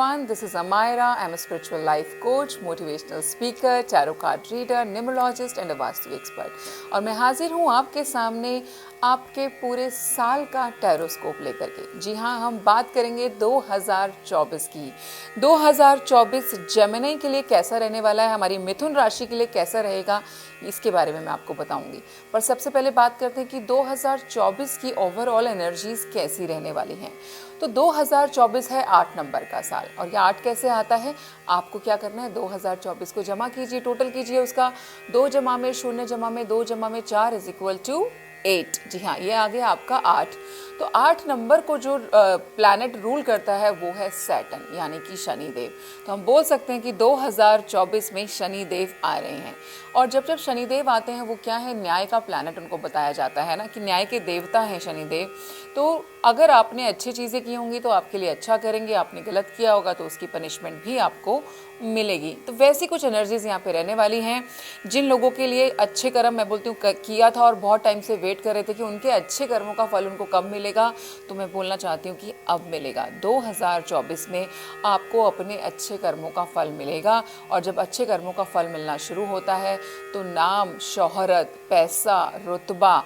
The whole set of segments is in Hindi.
everyone, this is Amira. I'm a spiritual life coach, motivational speaker, tarot card reader, numerologist and a vastu expert. और मैं हाजिर हूँ आपके सामने आपके पूरे साल का टैरोस्कोप लेकर के। जी हाँ, हम बात करेंगे 2024 की। 2024 जेमिनी के लिए कैसा रहने वाला है, हमारी मिथुन राशि के लिए कैसा रहेगा, इसके बारे में मैं आपको बताऊंगी। पर सबसे पहले बात करते हैं कि 2024 की ओवरऑल एनर्जीज कैसी रहने वाली हैं। तो 2024 है 8 नंबर का साल, और ये 8 कैसे आता है, आपको क्या करना है, 2024 को जमा कीजिए, टोटल कीजिए उसका 2 जमा में 0 जमा में 2 जमा में 4 इज इक्वल टू 8। जी हाँ, ये आ गया आपका 8। तो 8 नंबर को जो प्लैनेट रूल करता है वो है सैटर्न, यानी कि शनिदेव। तो हम बोल सकते हैं कि 2024 में शनिदेव आ रहे हैं। और जब जब शनिदेव आते हैं वो क्या है, न्याय का प्लैनेट उनको बताया जाता है ना, कि न्याय के देवता हैं शनिदेव। तो अगर आपने अच्छी चीज़ें की होंगी तो आपके लिए अच्छा करेंगे, आपने गलत किया होगा तो उसकी पनिशमेंट भी आपको मिलेगी। तो वैसी कुछ एनर्जीज यहाँ पे रहने वाली हैं। जिन लोगों के लिए अच्छे कर्म, मैं बोलती हूँ, किया था और बहुत टाइम से वेट कर रहे थे कि उनके अच्छे कर्मों का फल उनको कब मिलेगा, तो मैं बोलना चाहती हूँ कि अब मिलेगा। 2024 में आपको अपने अच्छे कर्मों का फल मिलेगा। और जब अच्छे कर्मों का फल मिलना शुरू होता है तो नाम, शोहरत, पैसा, रुतबा,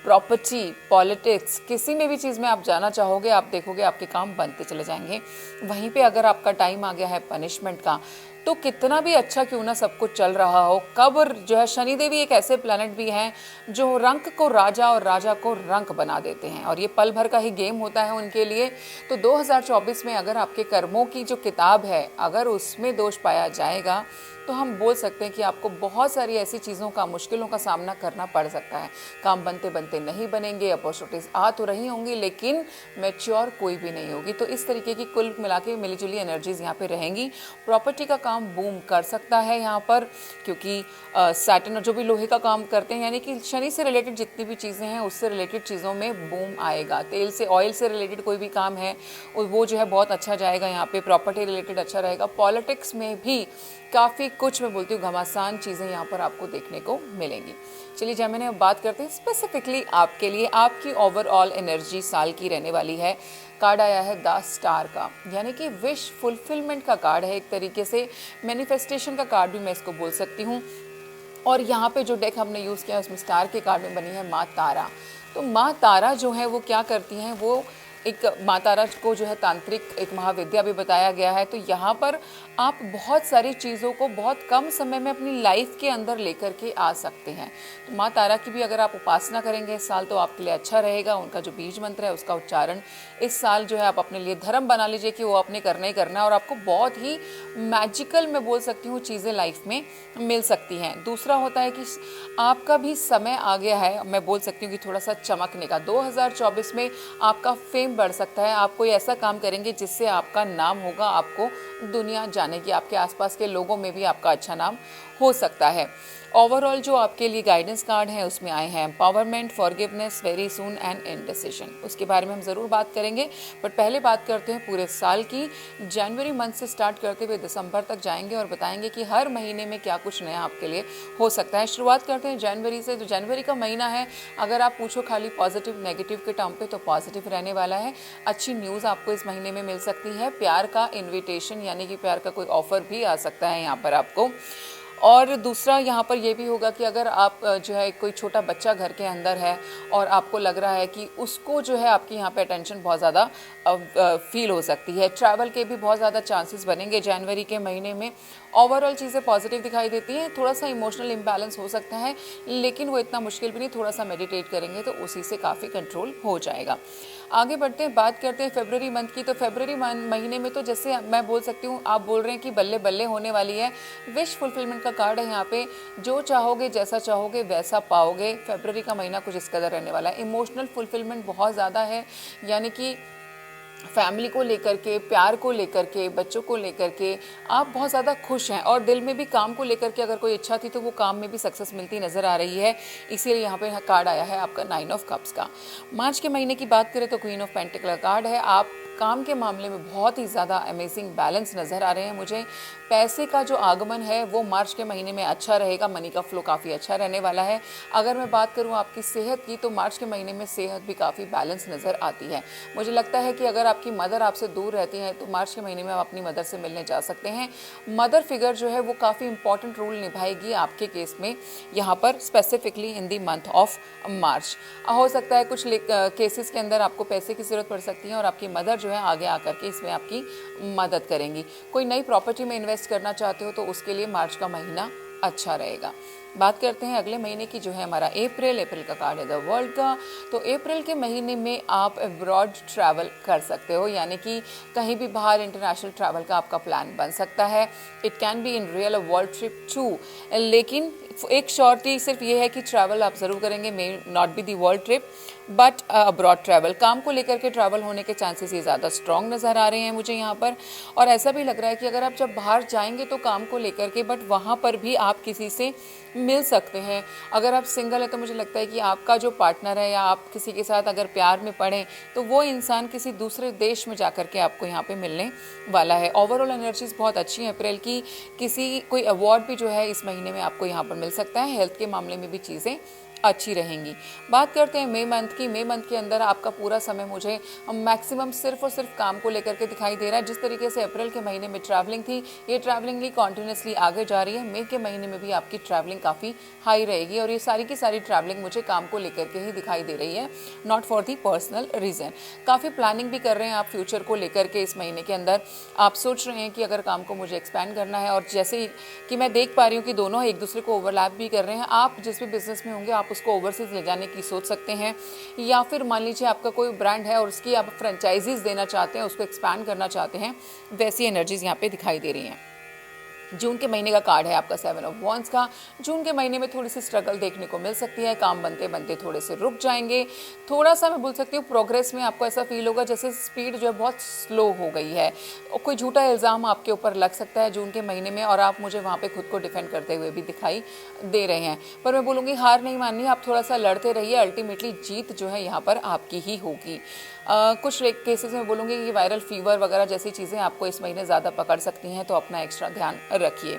प्रॉपर्टी, पॉलिटिक्स, किसी में भी चीज़ में आप जाना चाहोगे, आप देखोगे आपके काम बनते चले जाएंगे। वहीं पे अगर आपका टाइम आ गया है पनिशमेंट का, तो कितना भी अच्छा क्यों ना सब कुछ चल रहा हो, कब जो है, शनिदेवी एक ऐसे प्लैनेट भी हैं जो रंक को राजा और राजा को रंक बना देते हैं, और ये पल भर का ही गेम होता है उनके लिए। तो 2024 में अगर आपके कर्मों की जो किताब है, अगर उसमें दोष पाया जाएगा तो हम बोल सकते हैं कि आपको बहुत सारी ऐसी चीज़ों का, मुश्किलों का सामना करना पड़ सकता है। काम बनते बनते नहीं बनेंगे, अपॉर्चुनिटीज़ आ तो रही होंगी लेकिन मैच्योर कोई भी नहीं होगी। तो इस तरीके की कुल मिला के मिलीजुली एनर्जीज यहाँ पे रहेंगी। प्रॉपर्टी का काम बूम कर सकता है यहाँ पर, क्योंकि सैटर्न और जो भी लोहे का काम करते हैं, यानी कि शनि से रिलेटेड जितनी भी चीज़ें हैं उससे रिलेटेड चीज़ों में बूम आएगा। तेल से, ऑयल से रिलेटेड कोई भी काम है वो जो है बहुत अच्छा जाएगा यहाँ पे। प्रॉपर्टी रिलेटेड अच्छा रहेगा। पॉलिटिक्स में भी काफ़ी कुछ, मैं बोलती हूँ, घमासान चीज़ें यहाँ पर आपको देखने को मिलेंगी। चलिए जेमिनी, अब बात करते हैं स्पेसिफिकली आपके लिए, आपकी ओवरऑल एनर्जी साल की रहने वाली है। कार्ड आया है द स्टार का, यानी कि विश फुलफिलमेंट का कार्ड है, एक तरीके से मैनिफेस्टेशन का कार्ड भी मैं इसको बोल सकती हूँ। और यहाँ पे जो डेक हमने यूज़ किया उसमें स्टार के कार्ड में बनी है माँ तारा। तो माँ तारा जो है वो क्या करती हैं, वो एक, माँ तारा को जो है तांत्रिक एक महाविद्या भी बताया गया है। तो यहाँ पर आप बहुत सारी चीज़ों को बहुत कम समय में अपनी लाइफ के अंदर लेकर के आ सकते हैं। तो माँ तारा की भी अगर आप उपासना करेंगे इस साल तो आपके लिए अच्छा रहेगा। उनका जो बीज मंत्र है उसका उच्चारण इस साल जो है आप अपने लिए धर्म बना लीजिए कि वो आपने करना ही करना है, और आपको बहुत ही मैजिकल, मैं बोल सकती हूँ, चीज़ें लाइफ में मिल सकती हैं। दूसरा होता है कि आपका भी समय आ गया है, मैं बोल सकती हूँ कि थोड़ा सा चमकने का। 2024 में आपका फेम बढ़ सकता है। आप कोई ऐसा काम करेंगे जिससे आपका नाम होगा, आपको दुनिया जानेगी, आपके आसपास के लोगों में भी आपका अच्छा नाम हो सकता है। ओवरऑल जो आपके लिए गाइडेंस कार्ड है उसमें आए हैं empowerment, forgiveness, very soon and indecision. उसके बारे में हम ज़रूर बात करेंगे, बट पहले बात करते हैं पूरे साल की। जनवरी मंथ से स्टार्ट करते हुए दिसंबर तक जाएंगे और बताएंगे कि हर महीने में क्या कुछ नया आपके लिए हो सकता है। शुरुआत करते हैं जनवरी से। तो जनवरी का महीना है, अगर आप पूछो खाली पॉजिटिव नेगेटिव के टर्म पे, तो पॉजिटिव रहने वाला है। अच्छी न्यूज़ आपको इस महीने में मिल सकती है। प्यार का इन्विटेशन, यानी कि प्यार का कोई ऑफर भी आ सकता है यहाँ पर आपको। और दूसरा यहाँ पर ये भी होगा कि अगर आप जो है, कोई छोटा बच्चा घर के अंदर है और आपको लग रहा है कि उसको जो है आपकी यहाँ पे अटेंशन बहुत ज़्यादा फील हो सकती है। ट्रैवल के भी बहुत ज़्यादा चांसेस बनेंगे जनवरी के महीने में। ओवरऑल चीज़ें पॉजिटिव दिखाई देती हैं। थोड़ा सा इमोशनल इम्बैलेंस हो सकता है लेकिन वो इतना मुश्किल भी नहीं, थोड़ा सा मेडिटेट करेंगे तो उसी से काफ़ी कंट्रोल हो जाएगा। आगे बढ़ते हैं, बात करते हैं फरवरी मंथ की। तो फरवरी महीने में तो जैसे मैं बोल सकती हूँ, आप बोल रहे हैं कि बल्ले बल्ले होने वाली है। विश फुलफिलमेंट का कार्ड है यहाँ पे। जो चाहोगे, जैसा चाहोगे वैसा पाओगे। फरवरी का महीना कुछ इस कदर रहने वाला है। इमोशनल फुलफिलमेंट बहुत ज़्यादा है, यानी कि फैमिली को लेकर के, प्यार को लेकर के, बच्चों को लेकर के आप बहुत ज़्यादा खुश हैं। और दिल में भी काम को लेकर के अगर कोई इच्छा थी तो वो काम में भी सक्सेस मिलती नज़र आ रही है। इसीलिए यहाँ पे कार्ड आया है आपका 9 ऑफ कप्स का। मार्च के महीने की बात करें तो क्वीन ऑफ पेंटिकल का कार्ड है। आप काम के मामले में बहुत ही ज़्यादा अमेजिंग बैलेंस नज़र आ रहे हैं मुझे। पैसे का जो आगमन है वो मार्च के महीने में अच्छा रहेगा, मनी का फ्लो काफ़ी अच्छा रहने वाला है। अगर मैं बात करूँ आपकी सेहत की, तो मार्च के महीने में सेहत भी काफ़ी बैलेंस नज़र आती है। मुझे लगता है कि अगर आपकी मदर आपसे दूर रहती हैं तो मार्च के महीने में आप अपनी मदर से मिलने जा सकते हैं। मदर फिगर जो है वो काफ़ी इंपॉर्टेंट रोल निभाएगी आपके केस में यहाँ पर, specifically in the month of March. हो सकता है कुछ केसेस के अंदर आपको पैसे की ज़रूरत पड़ सकती है और आपकी मदर जो है आगे आकर के इसमें आपकी मदद करेंगी। कोई नई प्रॉपर्टी में इन्वेस्ट करना चाहते हो तो उसके लिए मार्च का महीना अच्छा रहेगा। बात करते हैं अगले महीने की, जो है हमारा अप्रैल का कार्ड है द वर्ल्ड का। तो अप्रैल के महीने में आप अब्रॉड ट्रैवल कर सकते हो, यानी कि कहीं भी बाहर इंटरनेशनल ट्रैवल का आपका प्लान बन सकता है। It can be in real world trip to, लेकिन एक शॉर्टी सिर्फ ये है कि ट्रैवल आप ज़रूर करेंगे, may not be the world trip but abroad travel. काम को लेकर के ट्रैवल होने के चांसेस ये ज़्यादा स्ट्रॉन्ग नज़र आ रहे हैं मुझे यहाँ पर। और ऐसा भी लग रहा है कि अगर आप जब बाहर जाएंगे तो काम को लेकर के, बट वहाँ पर भी आप किसी से मिल सकते हैं। अगर आप सिंगल है तो मुझे लगता है कि आपका जो पार्टनर है या आप किसी के साथ अगर प्यार में पड़े तो वो इंसान किसी दूसरे देश में जाकर के आपको यहाँ पे मिलने वाला है। ओवरऑल एनर्जीज बहुत अच्छी हैं अप्रैल की। किसी कोई अवार्ड भी जो है इस महीने में आपको यहाँ पर मिल सकता है। हेल्थ के मामले में भी चीज़ें अच्छी रहेंगी। बात करते हैं मई मंथ की। मई मंथ के अंदर आपका पूरा समय मुझे मैक्सिमम सिर्फ और सिर्फ काम को लेकर के दिखाई दे रहा है। जिस तरीके से अप्रैल के महीने में ट्रैवलिंग थी, ये ट्रैवलिंग ही कॉन्टिन्यूसली आगे जा रही है। मई के महीने में भी आपकी ट्रैवलिंग काफ़ी हाई रहेगी और ये सारी की सारी ट्रैवलिंग मुझे काम को लेकर के ही दिखाई दे रही है, not for the personal reason. काफ़ी प्लानिंग भी कर रहे हैं आप फ्यूचर को लेकर के। इस महीने के अंदर आप सोच रहे हैं कि अगर काम को मुझे एक्सपैंड करना है, और जैसे कि मैं देख पा रही हूँ कि दोनों एक दूसरे को ओवरलैप भी कर रहे हैं। आप जिस भी बिजनेस में होंगे आप उसको ओवरसीज ले जाने की सोच सकते हैं, या फिर मान लीजिए आपका कोई ब्रांड है और उसकी आप फ्रेंचाइजीज देना चाहते हैं, उसको एक्सपैंड करना चाहते हैं। वैसी एनर्जीज यहाँ पे दिखाई दे रही हैं। जून के महीने का कार्ड है आपका 7 ऑफ वॉन्ड्स का। जून के महीने में थोड़ी सी स्ट्रगल देखने को मिल सकती है। काम बनते बनते थोड़े से रुक जाएंगे। थोड़ा सा मैं बोल सकती हूँ प्रोग्रेस में आपको ऐसा फील होगा जैसे स्पीड जो है बहुत स्लो हो गई है, और कोई झूठा इल्ज़ाम आपके ऊपर लग सकता है जून के महीने में, और आप मुझे वहाँ पे खुद को डिफेंड करते हुए भी दिखाई दे रहे हैं। पर मैं बोलूँगी हार नहीं माननी, आप थोड़ा सा लड़ते रहिए। अल्टीमेटली जीत जो है यहाँ पर आपकी ही होगी। कुछ केसेस में बोलूँगी कि वायरल फीवर वगैरह जैसी चीज़ें आपको इस महीने ज़्यादा पकड़ सकती हैं, तो अपना एक्स्ट्रा ध्यान रखिए।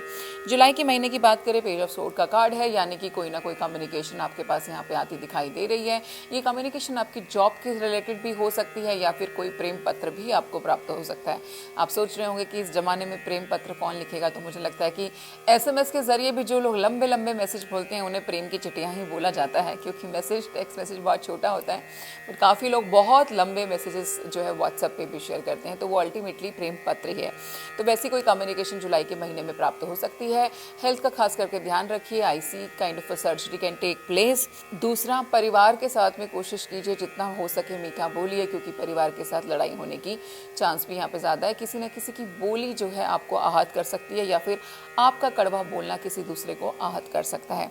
जुलाई के महीने की बात करें, पेज ऑफ सोर्ड का कार्ड है, यानी कि कोई ना कोई कम्युनिकेशन आपके पास यहाँ पे आती दिखाई दे रही है। ये कम्युनिकेशन आपकी जॉब के रिलेटेड भी हो सकती है, या फिर कोई प्रेम पत्र भी आपको प्राप्त हो सकता है। आप सोच रहे होंगे कि इस जमाने में प्रेम पत्र कौन लिखेगा, तो मुझे लगता है कि SMS के जरिए भी जो लोग लंबे लंबे मैसेज बोलते हैं उन्हें प्रेम की चिट्ठियाँ ही बोला जाता है, क्योंकि मैसेज टेक्स्ट मैसेज बहुत छोटा होता है, बट काफ़ी लोग बहुत लंबे मैसेजेस जो है व्हाट्सएप पे भी शेयर करते हैं, तो वो अल्टीमेटली प्रेम पत्र ही है। तो वैसी कोई कम्युनिकेशन जुलाई के महीने में प्राप्त हो सकती है। हेल्थ का खास करके ध्यान रखिए। I see kind of surgery can take place. दूसरा, परिवार के साथ में कोशिश कीजिए जितना हो सके मीठा बोलिए, क्योंकि परिवार के साथ लड़ाई होने की चांस भी यहाँ पे ज़्यादा है। किसी न किसी की बोली जो है आपको आहत कर सकती है, या फिर आपका कड़वा बोलना किसी दूसरे को आहत कर सकता है।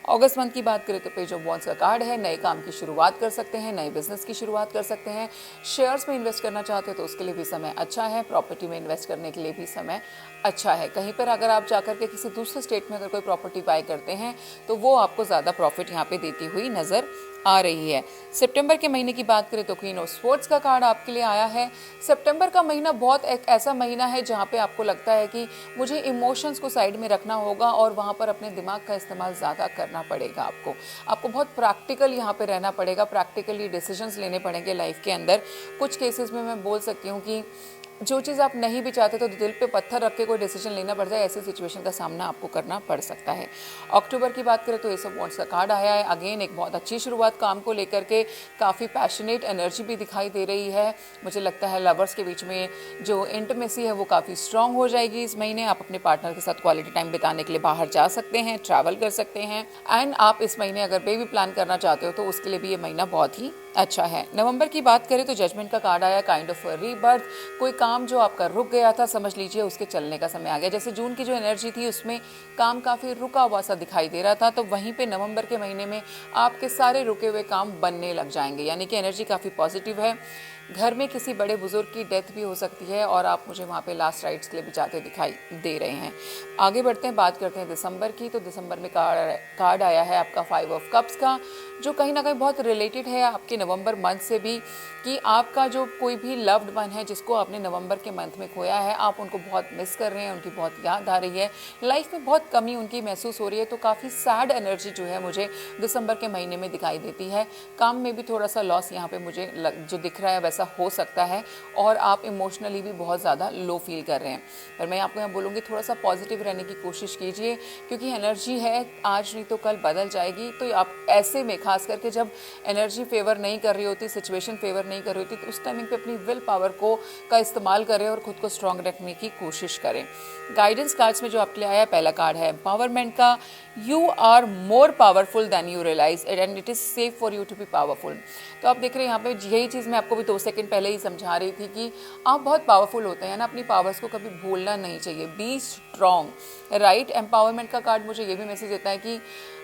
अगस्त मंथ की बात करें तो पेज ऑफ वॉन्ड्स का कार्ड है। नए काम की शुरुआत कर सकते हैं, नए बिजनेस की शुरुआत कर सकते हैं। शेयर्स में इन्वेस्ट करना चाहते हो तो उसके लिए भी समय अच्छा है। प्रॉपर्टी में इन्वेस्ट करने के लिए भी समय अच्छा है। कहीं पर अगर आप जाकर के किसी दूसरे स्टेट में अगर कोई प्रॉपर्टी बाय करते हैं तो वो आपको ज़्यादा प्रॉफिट यहाँ पे देती हुई नज़र आ रही है। सितंबर के महीने की बात करें तो क्वीन ऑफ स्पोर्ट्स का कार्ड आपके लिए आया है। सितंबर का महीना बहुत एक ऐसा महीना है जहाँ पे आपको लगता है कि मुझे इमोशंस को साइड में रखना होगा और वहाँ पर अपने दिमाग का इस्तेमाल ज़्यादा करना पड़ेगा। आपको बहुत प्रैक्टिकल यहाँ पे रहना पड़ेगा। प्रैक्टिकली डिसीजंस लेने पड़ेंगे लाइफ के अंदर। कुछ केसेस में मैं बोल सकती हूँ कि जो चीज़ आप नहीं भी चाहते तो दिल पे पत्थर रख के कोई डिसीजन लेना पड़ जाए, ऐसी सिचुएशन का सामना आपको करना पड़ सकता है। अक्टूबर की बात करें तो एस ऑफ वॉन्ड्स का कार्ड आया है। अगेन एक बहुत अच्छी शुरुआत काम को लेकर के, काफ़ी पैशनेट एनर्जी भी दिखाई दे रही है। मुझे लगता है लवर्स के बीच में जो इंटीमेसी है वो काफ़ी स्ट्रांग हो जाएगी इस महीने। आप अपने पार्टनर के साथ क्वालिटी टाइम बिताने के लिए बाहर जा सकते हैं, ट्रैवल कर सकते हैं। एंड आप इस महीने अगर बेबी प्लान करना चाहते हो तो उसके लिए भी ये महीना बहुत ही अच्छा है। नवंबर की बात करें तो जजमेंट का कार्ड आया, काइंड ऑफ रीबर्थ। कोई काम जो आपका रुक गया था, समझ लीजिए उसके चलने का समय आ गया। जैसे जून की जो एनर्जी थी उसमें काम काफ़ी रुका हुआ सा दिखाई दे रहा था, तो वहीं पे नवंबर के महीने में आपके सारे रुके हुए काम बनने लग जाएंगे, यानी कि एनर्जी काफ़ी पॉजिटिव है। घर में किसी बड़े बुजुर्ग की डेथ भी हो सकती है और आप मुझे वहाँ पे लास्ट राइट्स के लिए भी जाते दिखाई दे रहे हैं। आगे बढ़ते हैं, बात करते हैं दिसंबर की। तो दिसंबर में कार्ड आया है आपका 5 ऑफ कप्स का, जो कहीं ना कहीं बहुत रिलेटेड है आपके नवंबर मंथ से भी कि आपका जो कोई भी लव्ड वन है जिसको आपने नवंबर के मंथ में खोया है, आप उनको बहुत मिस कर रहे हैं, उनकी बहुत याद आ रही है, लाइफ में बहुत कमी उनकी महसूस हो रही है। तो काफ़ी सैड एनर्जी जो है मुझे दिसंबर के महीने में दिखाई देती है। काम में भी थोड़ा सा लॉस यहाँ पे मुझे जो दिख रहा है वैसा हो सकता है, और आप इमोशनली भी बहुत ज़्यादा लो फील कर रहे हैं। पर मैं आपको यहाँ बोलूँगी थोड़ा सा पॉजिटिव रहने की कोशिश कीजिए, क्योंकि एनर्जी है, आज नहीं तो कल बदल जाएगी। तो आप ऐसे में खास करके जब एनर्जी फेवर नहीं कर रही होती, सिचुएशन फेवर नहीं कर रही होती, तो उस टाइमिंग पे अपनी विल पावर का इस्तेमाल करें और खुद को स्ट्रांग रखने की कोशिश करें। गाइडेंस कार्ड्स में जो आपके लिए आया पहला कार्ड है एम्पावरमेंट का। You are more powerful than you realise and it is safe for you to be powerful. तो आप देख रहे हैं यहाँ पे यही चीज़ मैं आपको भी 2 सेकंड पहले ही समझा रही थी कि आप बहुत पावरफुल होते हैं ना, अपनी पावर्स को कभी भूलना नहीं चाहिए। Be strong, right. एम्पावरमेंट का कार्ड मुझे ये भी मैसेज देता है कि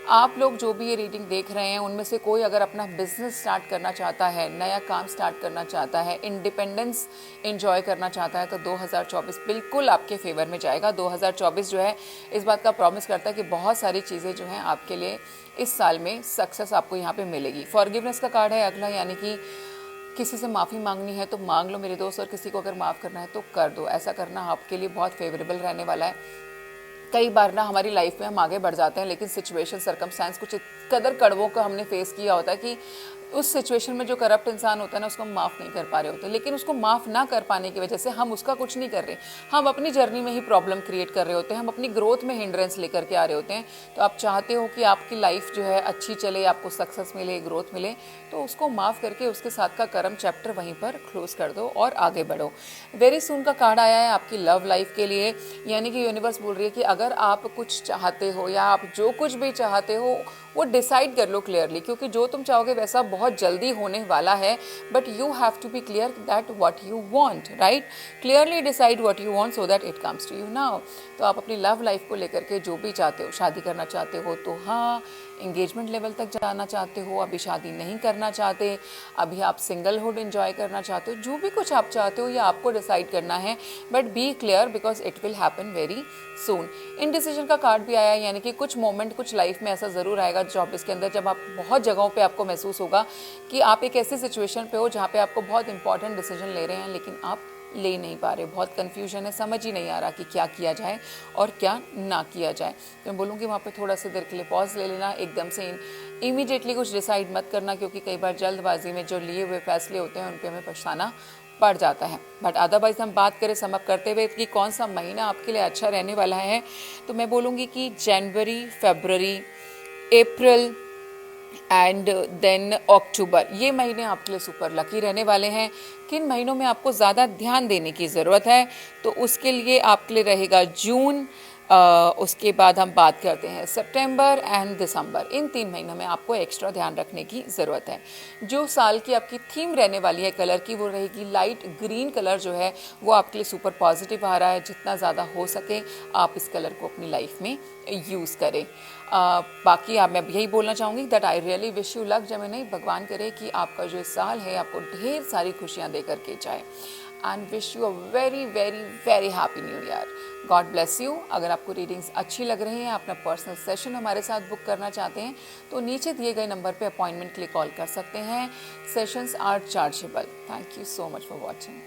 आप लोग जो भी ये रीडिंग देख रहे हैं उनमें से कोई अगर अपना बिजनेस स्टार्ट करना चाहता है, नया काम स्टार्ट करना चाहता है, इंडिपेंडेंस एंजॉय करना चाहता है, तो 2024 बिल्कुल आपके फेवर में जाएगा। 2024 जो है इस बात का प्रॉमिस करता है कि बहुत सारी चीज़ें जो हैं आपके लिए इस साल में सक्सेस आपको यहाँ पे मिलेगी। फॉरगिवनेस का कार्ड है अगला, यानी कि किसी से माफ़ी मांगनी है तो मांग लो मेरे दोस्त, और किसी को अगर माफ़ करना है तो कर दो। ऐसा करना आपके लिए बहुत फेवरेबल रहने वाला है। कई बार ना हमारी लाइफ में हम आगे बढ़ जाते हैं, लेकिन सिचुएशन सर्कमस्टेंस कुछ कदर कड़वों को हमने फेस किया होता है कि उस सिचुएशन में जो करप्ट इंसान होता है ना, उसको हम माफ़ नहीं कर पा रहे होते। लेकिन उसको माफ़ ना कर पाने की वजह से हम उसका कुछ नहीं कर रहे, हम अपनी जर्नी में ही प्रॉब्लम क्रिएट कर रहे होते हैं, हम अपनी ग्रोथ में हिंड्रेंस लेकर के आ रहे होते हैं। तो आप चाहते हो कि आपकी लाइफ जो है अच्छी चले, आपको सक्सेस मिले, ग्रोथ मिले, तो उसको माफ़ करके उसके साथ का कर्म चैप्टर वहीं पर क्लोज कर दो और आगे बढ़ो। वेरी सून का कार्ड आया है आपकी लव लाइफ के लिए, यानी कि यूनिवर्स बोल रही है कि अगर आप कुछ चाहते हो या आप जो कुछ भी चाहते हो वो डिसाइड कर लो क्लियरली, क्योंकि जो तुम चाहोगे वैसा बहुत जल्दी होने वाला है। But you have to be clear that what you want, right. Clearly decide what you want so that it comes to you now. तो आप अपनी लव लाइफ को लेकर के जो भी चाहते हो, शादी करना चाहते हो तो हाँ, इंगेजमेंट लेवल तक जाना चाहते हो, अभी शादी नहीं करना चाहते, अभी आप सिंगलहुड एंजॉय करना चाहते हो, जो भी कुछ आप चाहते हो ये आपको डिसाइड करना है। But be clear because it will happen very soon. Indecision का कार्ड भी आया है, यानी कि कुछ मोमेंट कुछ लाइफ में ऐसा ज़रूर आएगा 24 के अंदर जब आप बहुत जगहों पे आपको महसूस होगा कि आप एक ऐसी सिचुएशन पे हो जहाँ पे आपको बहुत इंपॉर्टेंट डिसीजन ले रहे हैं लेकिन आप ले नहीं पा रहे, बहुत कन्फ्यूजन है, समझ ही नहीं आ रहा कि क्या किया जाए और क्या ना किया जाए। तो मैं बोलूँगी वहाँ पे थोड़ा सा देर के लिए पॉज ले लेना, एकदम से इमीडिएटली कुछ डिसाइड मत करना, क्योंकि कई बार जल्दबाजी में जो लिए हुए फैसले होते हैं उन पर हमें पछताना पड़ जाता है। बट अदरवाइज हम बात करें सम अप करते हुए कि कौन सा महीना आपके लिए अच्छा रहने वाला है, तो मैं बोलूँगी कि जनवरी, फरवरी, अप्रैल एंड देन अक्टूबर, ये महीने आपके लिए सुपर लकी रहने वाले हैं। किन महीनों में आपको ज़्यादा ध्यान देने की ज़रूरत है, तो उसके लिए आपके लिए रहेगा जून, उसके बाद हम बात करते हैं सितंबर एंड दिसंबर। इन 3 महीनों में आपको एक्स्ट्रा ध्यान रखने की ज़रूरत है। जो साल की आपकी थीम रहने वाली है कलर की, वो रहेगी लाइट ग्रीन कलर जो है वो आपके लिए सुपर पॉजिटिव आ रहा है। जितना ज़्यादा हो सके आप इस कलर को अपनी लाइफ में यूज़ करें। बाकी मैं यही बोलना चाहूँगी that I really wish you luck. जब मैं नहीं, भगवान करे कि आपका जो साल है आपको ढेर सारी खुशियाँ दे करके जाए। And wish you a very very very happy new year. God bless you. अगर आपको रीडिंग्स अच्छी लग रही हैं, अपना पर्सनल सेशन हमारे साथ बुक करना चाहते हैं, तो नीचे दिए गए नंबर पे अपॉइंटमेंट के लिए कॉल कर सकते हैं। Sessions are chargeable. Thank you so much for watching.